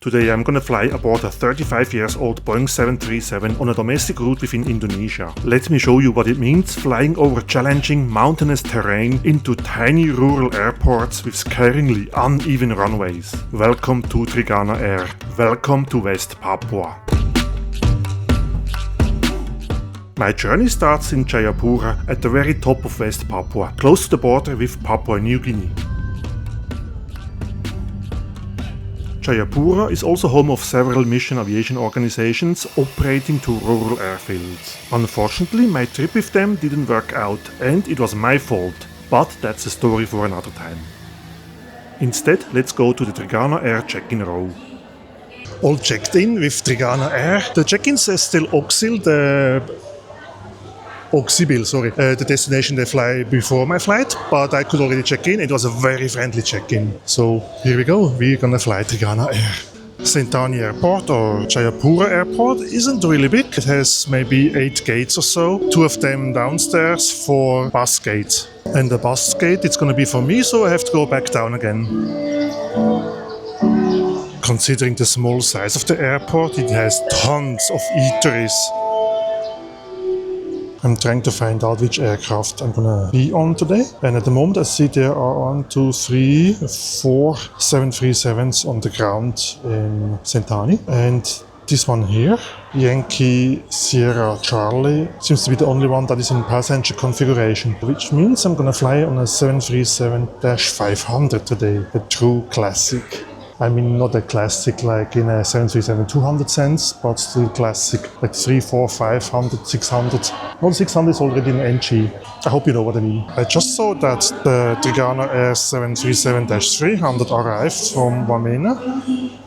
Today I'm gonna fly aboard a 35 years old Boeing 737 on a domestic route within Indonesia. Let me show you what it means flying over challenging mountainous terrain into tiny rural airports with scarily uneven runways. Welcome to Trigana Air. Welcome to West Papua. My journey starts in Jayapura at the very top of West Papua, close to the border with Papua New Guinea. Jayapura is also home of several mission aviation organizations operating to rural airfields. Unfortunately, my trip with them didn't work out and it was my fault, but that's a story for another time. Instead, let's go to the Trigana Air check-in row. All checked in with Trigana Air. The check-in says still Oxil, the destination they fly before my flight, but I could already check in. It was a very friendly check-in. So here we go, we're gonna fly Trigana Air. Sentani Airport or Jayapura Airport isn't really big. It has maybe 8 gates or so, 2 of them downstairs for bus gates. And the bus gate, it's gonna be for me, so I have to go back down again. Considering the small size of the airport, it has tons of eateries. I'm trying to find out which aircraft I'm gonna be on today. And at the moment I see there are 4 737s on the ground in Sentani. And this one here, Yankee Sierra Charlie, seems to be the only one that is in passenger configuration, which means I'm gonna fly on a 737-500 today, a true classic. I mean, not a classic like in a 737-200 sense, but still classic, like 300, 400, 500, 600. Well, 600 is already an NG. I hope you know what I mean. I just saw that the Trigana Air 737-300 arrived from Wamena.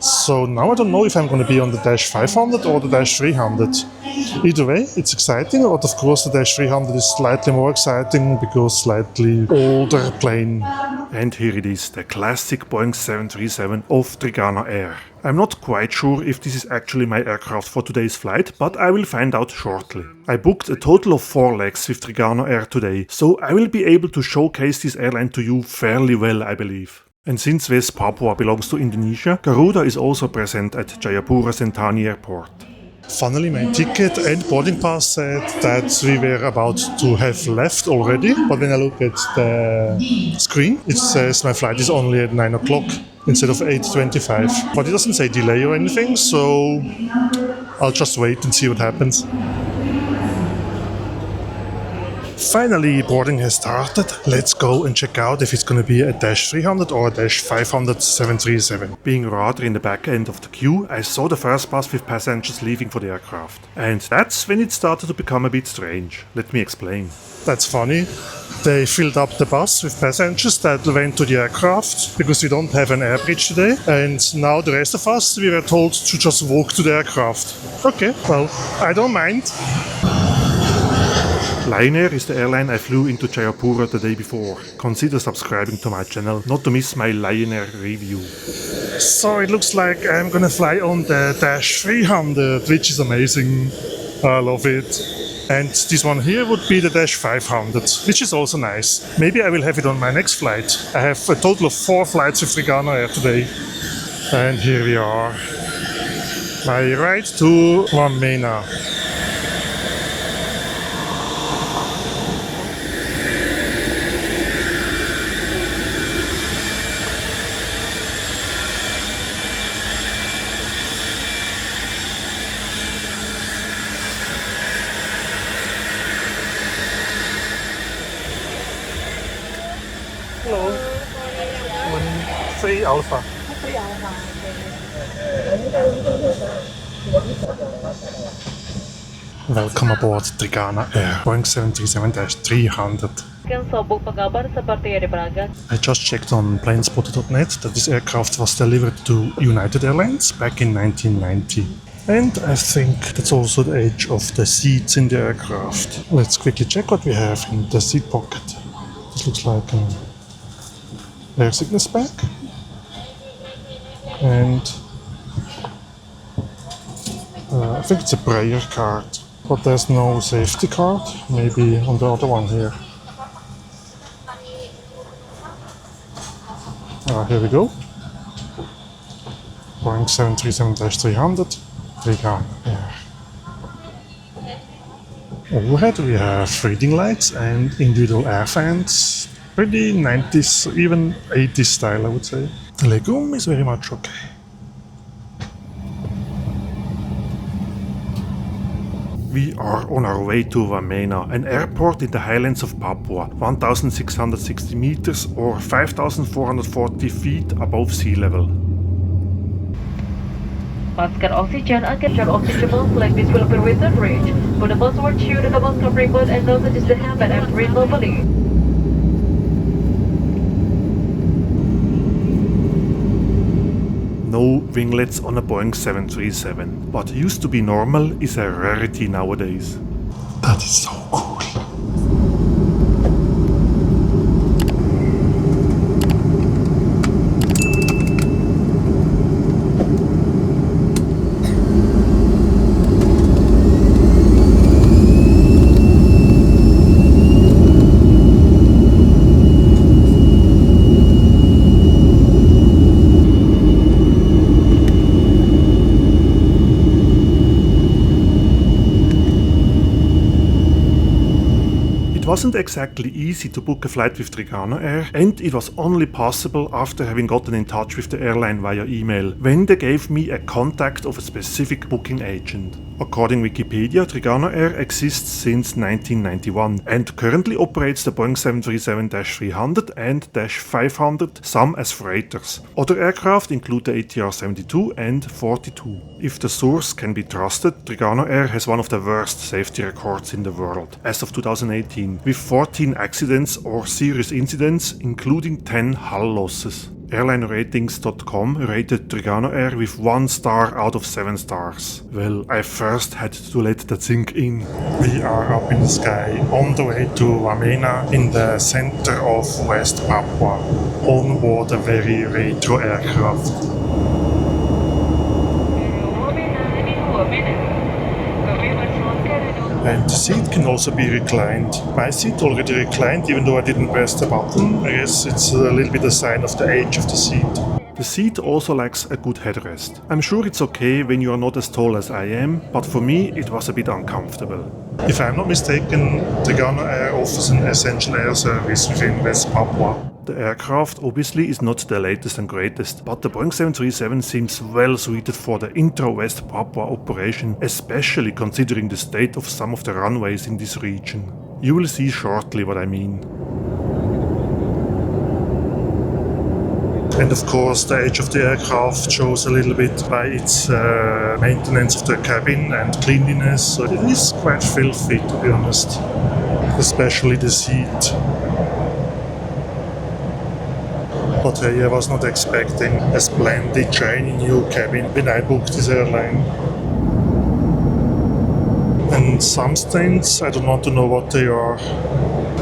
So now I don't know if I'm going to be on the -500 or the -300. Either way, it's exciting, but of course the -300 is slightly more exciting because slightly older plane. And here it is, the classic Boeing 737 of Trigana Air. I'm not quite sure if this is actually my aircraft for today's flight, but I will find out shortly. I booked a total of 4 legs with Trigana Air today, so I will be able to showcase this airline to you fairly well, I believe. And since West Papua belongs to Indonesia, Garuda is also present at Jayapura Sentani Airport. Funnily, my ticket and boarding pass said that we were about to have left already, but when I look at the screen, it says my flight is only at 9 o'clock instead of 8:25. But it doesn't say delay or anything, so I'll just wait and see what happens. Finally, boarding has started. Let's go and check out if it's going to be a -300 or a -500 737. Being rather in the back end of the queue, I saw the first bus with passengers leaving for the aircraft. And that's when it started to become a bit strange. Let me explain. That's funny. They filled up the bus with passengers that went to the aircraft because we don't have an air bridge today. And now the rest of us, we were told to just walk to the aircraft. Okay, well, I don't mind. Lion Air is the airline I flew into Jayapura the day before. Consider subscribing to my channel not to miss my Lion Air review. So it looks like I'm gonna fly on the -300, which is amazing. I love it. And this one here would be the -500, which is also nice. Maybe I will have it on my next flight. I have a total of 4 flights with Trigana Air today. And here we are. My ride to Wamena. Hello. 3 Alpha. Welcome aboard Trigana Air, Boeing 737-300. I just checked on planespotter.net that this aircraft was delivered to United Airlines back in 1990. And I think that's also the age of the seats in the aircraft. Let's quickly check what we have in the seat pocket. This looks like an air sickness bag. And I think it's a prayer card, but there's no safety card. Maybe on the other one here. Here we go. Boeing 737-300, Trigana Air. Overhead we have reading lights and individual air fans. Pretty 90s, even 80s style, I would say. The legroom is very much okay. We are on our way to Wamena, an airport in the highlands of Papua, 1,660 meters or 5,440 feet above sea level. Masker oxygen and capture oxygen flag this will be within reach. Put the password to the double covering mode and don't adjust the helmet and breathe normally. No winglets on a Boeing 737. What used to be normal is a rarity nowadays. That is so cool. It wasn't exactly easy to book a flight with Trigana Air, and it was only possible after having gotten in touch with the airline via email, when they gave me a contact of a specific booking agent. According to Wikipedia, Trigana Air exists since 1991 and currently operates the Boeing 737-300 and -500, some as freighters. Other aircraft include the ATR 72 and 42. If the source can be trusted, Trigana Air has one of the worst safety records in the world, as of 2018, with 14 accidents or serious incidents, including 10 hull losses. AirlineRatings.com rated Trigana Air with 1 star out of 7 stars. Well, I first had to let that sink in. We are up in the sky, on the way to Wamena, in the center of West Papua, on board a very retro aircraft. And the seat can also be reclined. My seat already reclined, even though I didn't press the button. I guess it's a little bit a sign of the age of the seat. The seat also lacks a good headrest. I'm sure it's okay when you are not as tall as I am, but for me it was a bit uncomfortable. If I'm not mistaken, Trigana Air offers an essential air service within West Papua. The aircraft obviously is not the latest and greatest, but the Boeing 737 seems well suited for the intra-West Papua operation, especially considering the state of some of the runways in this region. You will see shortly what I mean. And of course, the age of the aircraft shows a little bit by its maintenance of the cabin and cleanliness. So it is quite filthy, to be honest, especially the seat. But hey, I was not expecting a splendid, shiny new cabin when I booked this airline. And some stains, I don't want to know what they are.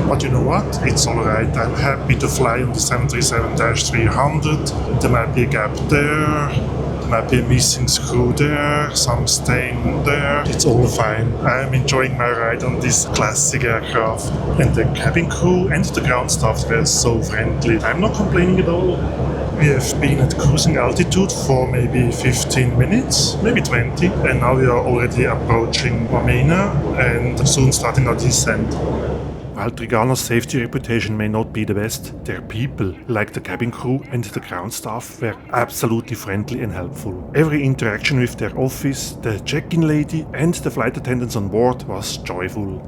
But you know what? It's alright. I'm happy to fly on the 737-300. There might be a gap there. There might be a missing screw there, some stain there. It's all fine. I'm enjoying my ride on this classic aircraft. And the cabin crew and the ground staff were so friendly. I'm not complaining at all. We have been at cruising altitude for maybe 15 minutes, maybe 20, and now we are already approaching Wamena and soon starting our descent. While Trigana's safety reputation may not be the best, their people, like the cabin crew and the ground staff, were absolutely friendly and helpful. Every interaction with their office, the check-in lady and the flight attendants on board was joyful.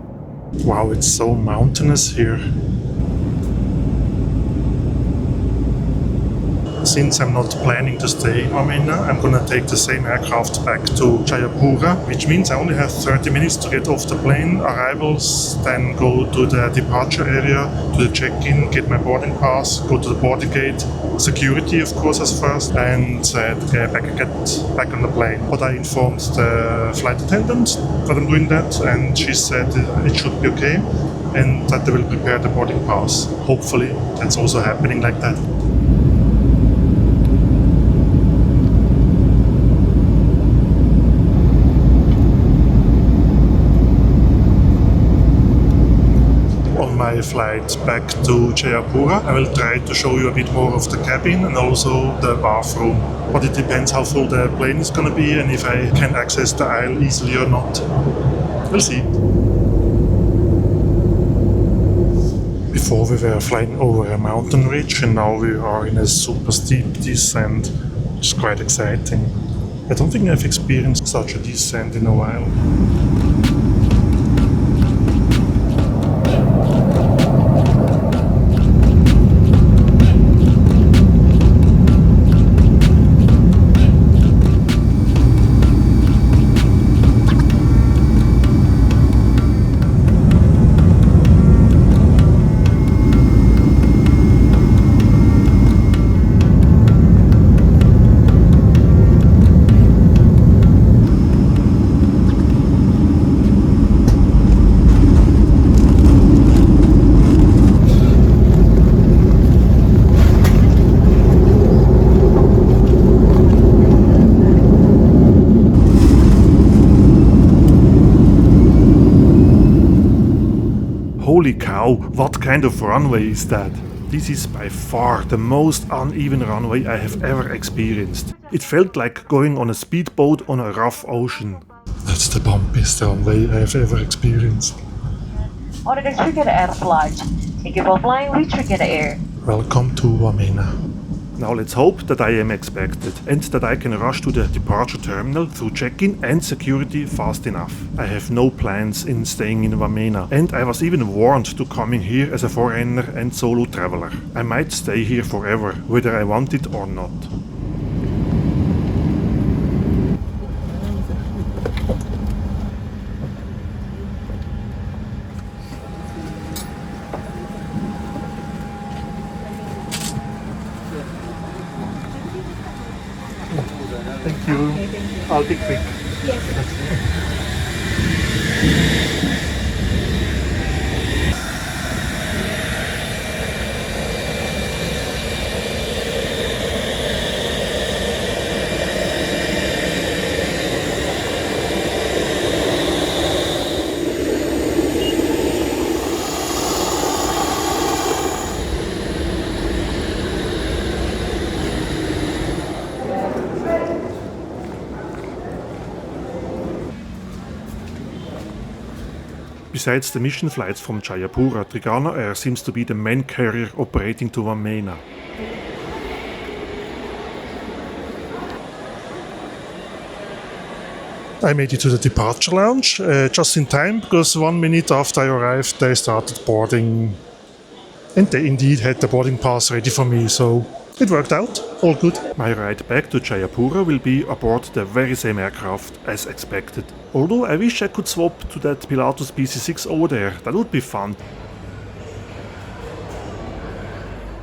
Wow, it's so mountainous here. Since I'm not planning to stay in Wamena, I'm gonna take the same aircraft back to Jayapura, which means I only have 30 minutes to get off the plane, arrivals, then go to the departure area, to the check-in, get my boarding pass, go to the boarding gate, security of course as first, and get back on the plane. But I informed the flight attendant that I'm doing that, and she said it should be okay, and that they will prepare the boarding pass. Hopefully that's also happening like that. My my flight back to Jayapura. I will try to show you a bit more of the cabin and also the bathroom. But it depends how full the plane is gonna be and if I can access the aisle easily or not. We'll see. Before we were flying over a mountain ridge and now we are in a super steep descent, which is quite exciting. I don't think I've experienced such a descent in a while. Holy cow, what kind of runway is that? This is by far the most uneven runway I have ever experienced. It felt like going on a speedboat on a rough ocean. That's the bumpiest runway I have ever experienced. On the Trigana Air flight, thank you for flying with Trigana Air. Welcome to Wamena. Now let's hope that I am expected and that I can rush to the departure terminal through check-in and security fast enough. I have no plans in staying in Wamena and I was even warned to coming here as a foreigner and solo traveler. I might stay here forever, whether I want it or not. Thank you. I'll be quick. Besides the mission flights from Jayapura, Trigana Air seems to be the main carrier operating to Wamena. I made it to the departure lounge just in time, because 1 minute after I arrived they started boarding. And they indeed had the boarding pass ready for me, so it worked out, all good. My ride back to Jayapura will be aboard the very same aircraft as expected. Although I wish I could swap to that Pilatus PC-6 over there, that would be fun.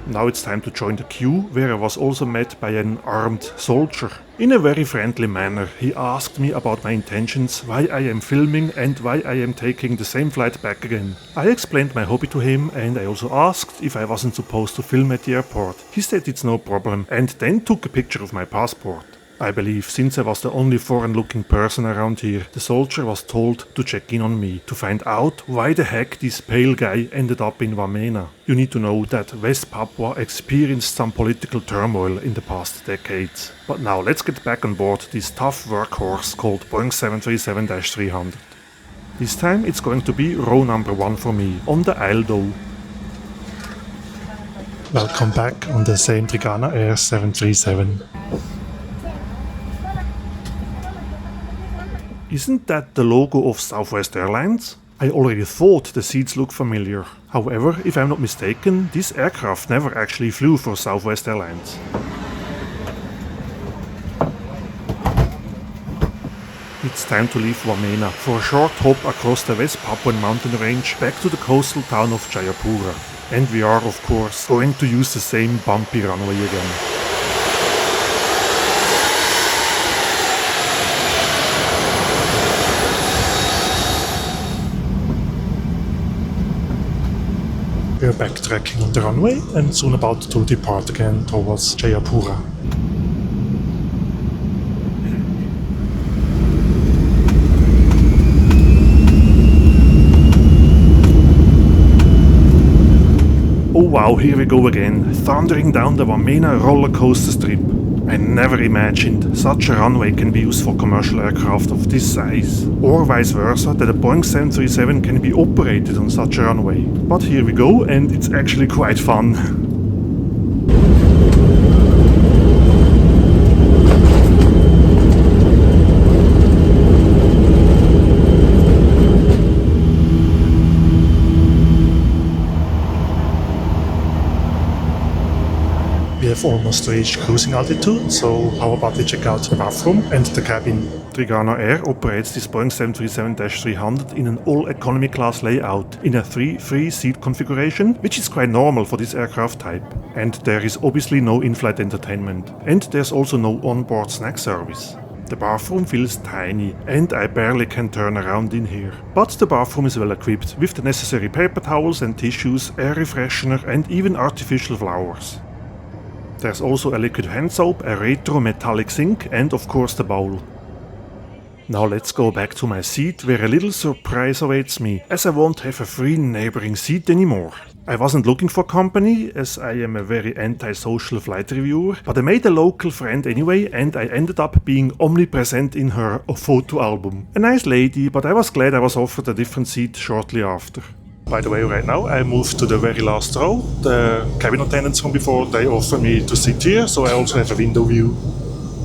Now it's time to join the queue, where I was also met by an armed soldier. In a very friendly manner, he asked me about my intentions, why I am filming and why I am taking the same flight back again. I explained my hobby to him and I also asked if I wasn't supposed to film at the airport. He said it's no problem and then took a picture of my passport. I believe since I was the only foreign-looking person around here, the soldier was told to check in on me to find out why the heck this pale guy ended up in Wamena. You need to know that West Papua experienced some political turmoil in the past decades. But now let's get back on board this tough workhorse called Boeing 737-300. This time it's going to be row number 1 for me, on the aisle though. Welcome back on the same Trigana Air 737. Isn't that the logo of Southwest Airlines? I already thought the seats look familiar. However, if I'm not mistaken, this aircraft never actually flew for Southwest Airlines. It's time to leave Wamena for a short hop across the West Papuan mountain range back to the coastal town of Jayapura. And we are, of course, going to use the same bumpy runway again. We are backtracking on the runway and soon about to depart again towards Jayapura. wow, here we go again, thundering down the Wamena roller coaster strip. I never imagined such a runway can be used for commercial aircraft of this size, or vice versa, that a Boeing 737 can be operated on such a runway. But here we go, and it's actually quite fun. We have almost reached cruising altitude, so how about we check out the bathroom and the cabin. Trigana Air operates this Boeing 737-300 in an all-economy class layout, in a 3-free-seat configuration, which is quite normal for this aircraft type. And there is obviously no in-flight entertainment. And there's also no onboard snack service. The bathroom feels tiny, and I barely can turn around in here. But the bathroom is well equipped, with the necessary paper towels and tissues, air refreshener and even artificial flowers. There's also a liquid hand soap, a retro metallic sink and of course the bowl. Now let's go back to my seat where a little surprise awaits me, as I won't have a free neighboring seat anymore. I wasn't looking for company, as I am a very anti-social flight reviewer, but I made a local friend anyway and I ended up being omnipresent in her photo album. A nice lady, but I was glad I was offered a different seat shortly after. By the way, right now I moved to the very last row. The cabin attendants from before, they offer me to sit here, so I also have a window view.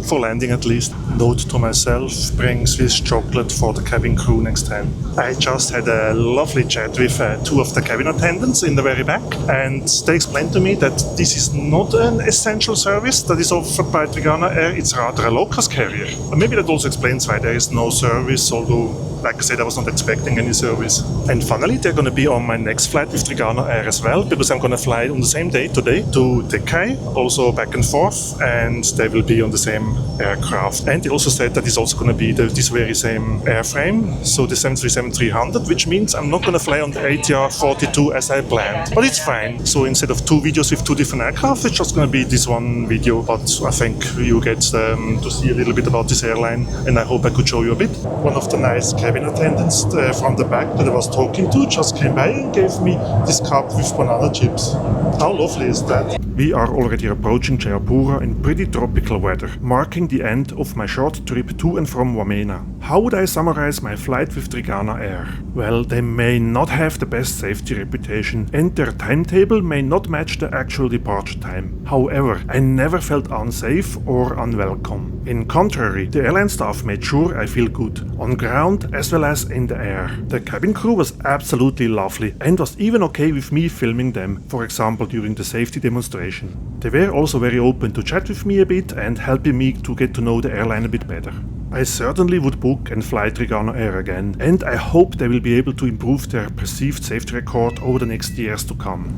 For landing at least. Note to myself, bring Swiss chocolate for the cabin crew next time. I just had a lovely chat with two of the cabin attendants in the very back, and they explained to me that this is not an essential service that is offered by Trigana Air, it's rather a low-cost carrier. And maybe that also explains why there is no service, although, like I said, I was not expecting any service. And finally, they're going to be on my next flight with Trigana Air as well, because I'm going to fly on the same day today to Decay, also back and forth, and they will be on the same aircraft. And they also said that it's also going to be this very same airframe, so the 737-300, which means I'm not going to fly on the ATR 42 as I planned. But it's fine. So instead of two videos with two different aircraft, it's just going to be this one video. But I think you get to see a little bit about this airline, and I hope I could show you a bit. One of the nice cabin attendants from the back that I was talking to just came by and gave me this cup with banana chips. How lovely is that? We are already approaching Jayapura in pretty tropical weather, marking the end of my short trip to and from Wamena. How would I summarize my flight with Trigana Air? Well, they may not have the best safety reputation, and their timetable may not match the actual departure time. However, I never felt unsafe or unwelcome. In contrary, the airline staff made sure I feel good, on ground as well as in the air. The cabin crew was absolutely lovely and was even okay with me filming them, for example during the safety demonstration. They were also very open to chat with me a bit and helping me to get to know the airline a bit better. I certainly would book and fly Trigana Air again, and I hope they will be able to improve their perceived safety record over the next years to come.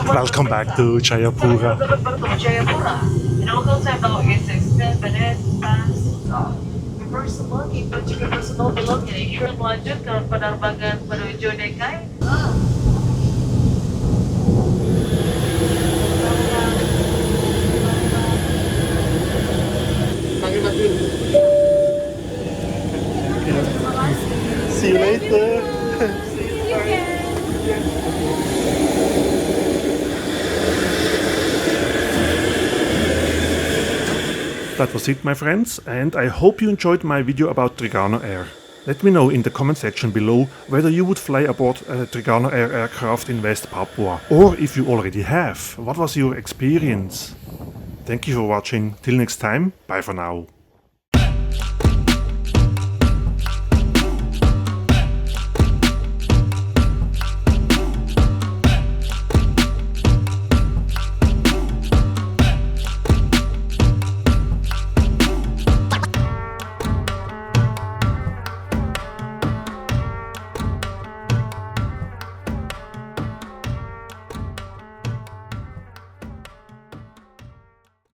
Welcome back to Jayapura. Jayapura. In local time now is 10 minutes past. Personal info juga personal belonging. Insurance melanjutkan penerbangan menuju Decay. See you later. That was it, my friends, and I hope you enjoyed my video about Trigana Air. Let me know in the comment section below whether you would fly aboard a Trigana Air aircraft in West Papua, or if you already have, what was your experience? Thank you for watching, till next time, bye for now.